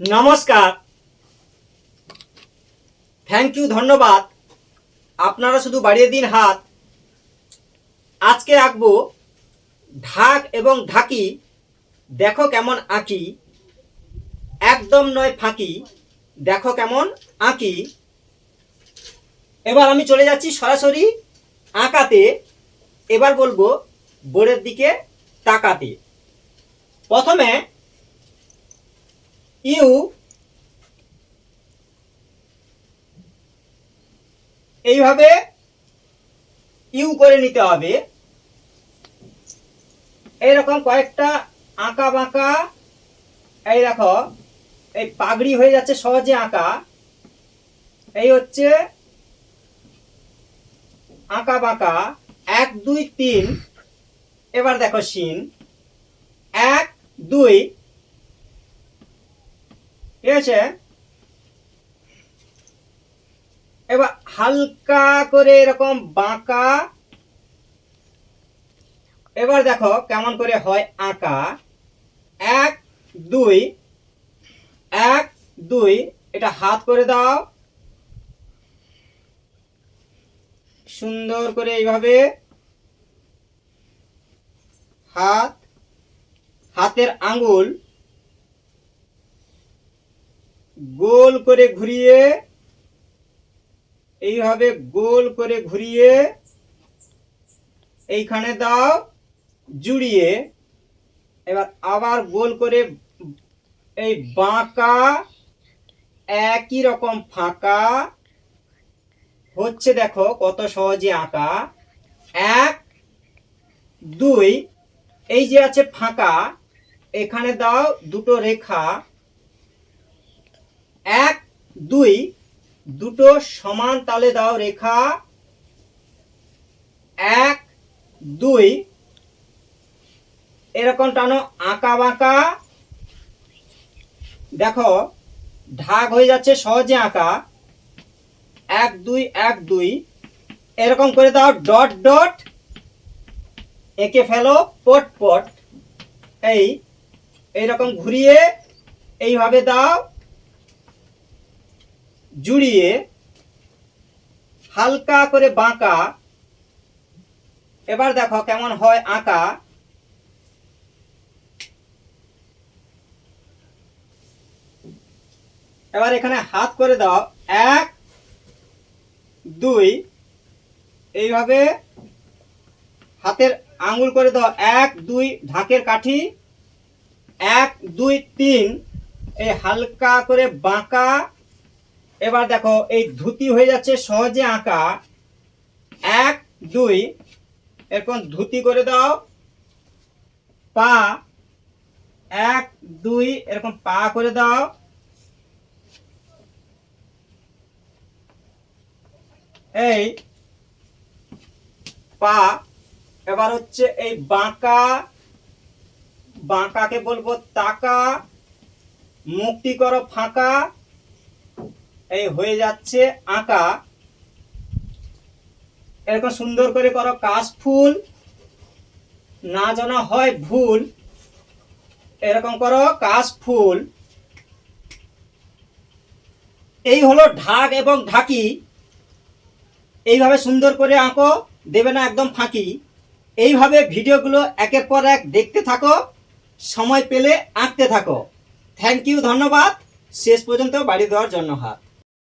নমস্কার, thank you, ধন্যবাদ। আপনারা শুধু বাড়িয়ে দিন হাত। আজকে আঁকবো ঢাক এবং ঢাকি, দেখো কেমন আঁকি, একদম নয় ফাঁকি, দেখো কেমন আঁকি। এবার আমি চলে যাচ্ছি সরাসরি আঁকাতে। এবার বলবো বোর্ডের দিকে তাকাতে। প্রথমে ইউ, এইভাবে ইউ করে নিতে হবে। এইরকম কয়েকটা আঁকা বাঁকা, এই দেখো এই পাগড়ি হয়ে যাচ্ছে সহজে আঁকা। এই হচ্ছে আঁকা বাঁকা 1 2 3। এবার দেখো শিন 1 2, ঠিক আছে। এবার হালকা করে এরকম বাঁকা। এবার দেখো কেমন করে হয় আঁকা। 1 2 1 2, এটা হাত করে দাও সুন্দর করে। এইভাবে হাতের আঙ্গুল গোল করে ঘুরিয়ে, এইভাবে গোল করে ঘুরিয়ে এইখানে দাও জুড়িয়ে। এবার আবার গোল করে এই বাঁকা, একই রকম ফাঁকা হচ্ছে। দেখো কত সহজে আঁকা। 1 2, এই যে আছে ফাঁকা, এখানে দাও দুটো রেখা। 1 2, দুটো সমান তালে দাও রেখা। 1 2, এরকম টানো আঁকা বাঁকা। দেখো ঢাক হয়ে যাচ্ছে সহজে আঁকা। 1 2 1 2, এরকম করে দাও ডট ডট, এঁকে ফেলো পট পট। এইরকম ঘুরিয়ে এইভাবে দাও জুড়িয়ে, হালকা করে বাঁকা। এবার দেখো কেমন হয় আঁকা। এবার এখানে হাত করে দাও 1 2, এইভাবে হাতের আঙ্গুল করে দাও 1 2, ঢাকের কাঠি 1 2 3, এই হালকা করে বাঁকা। এবার দেখো এই ধুতি হয়ে যাচ্ছে সহজে আঁকা। 1 2, এরকম ধুতি করে দাও। পা 1 2, এরকম পা করে দাও। এই পা। এবার হচ্ছে এই বাঁকা, বাঁকাকে বলবো তাকা, মুখটি করো ফাঁকা। এই হয়ে যাচ্ছে আঁকা। এরকম সুন্দর করে করো কাশফুল, না যেন হয় ভুল। এরকম করো কাশফুল। এই হলো ঢাক এবং ঢাকি। এইভাবে সুন্দর করে আঁকো, দেবে না একদম ফাঁকি। এইভাবে ভিডিওগুলো একের পর এক দেখতে থাকো, সময় পেলে আঁকতে থাকো। থ্যাংক ইউ, ধন্যবাদ। শেষ পর্যন্ত বাড়ি দেওয়ার জন্য হাত।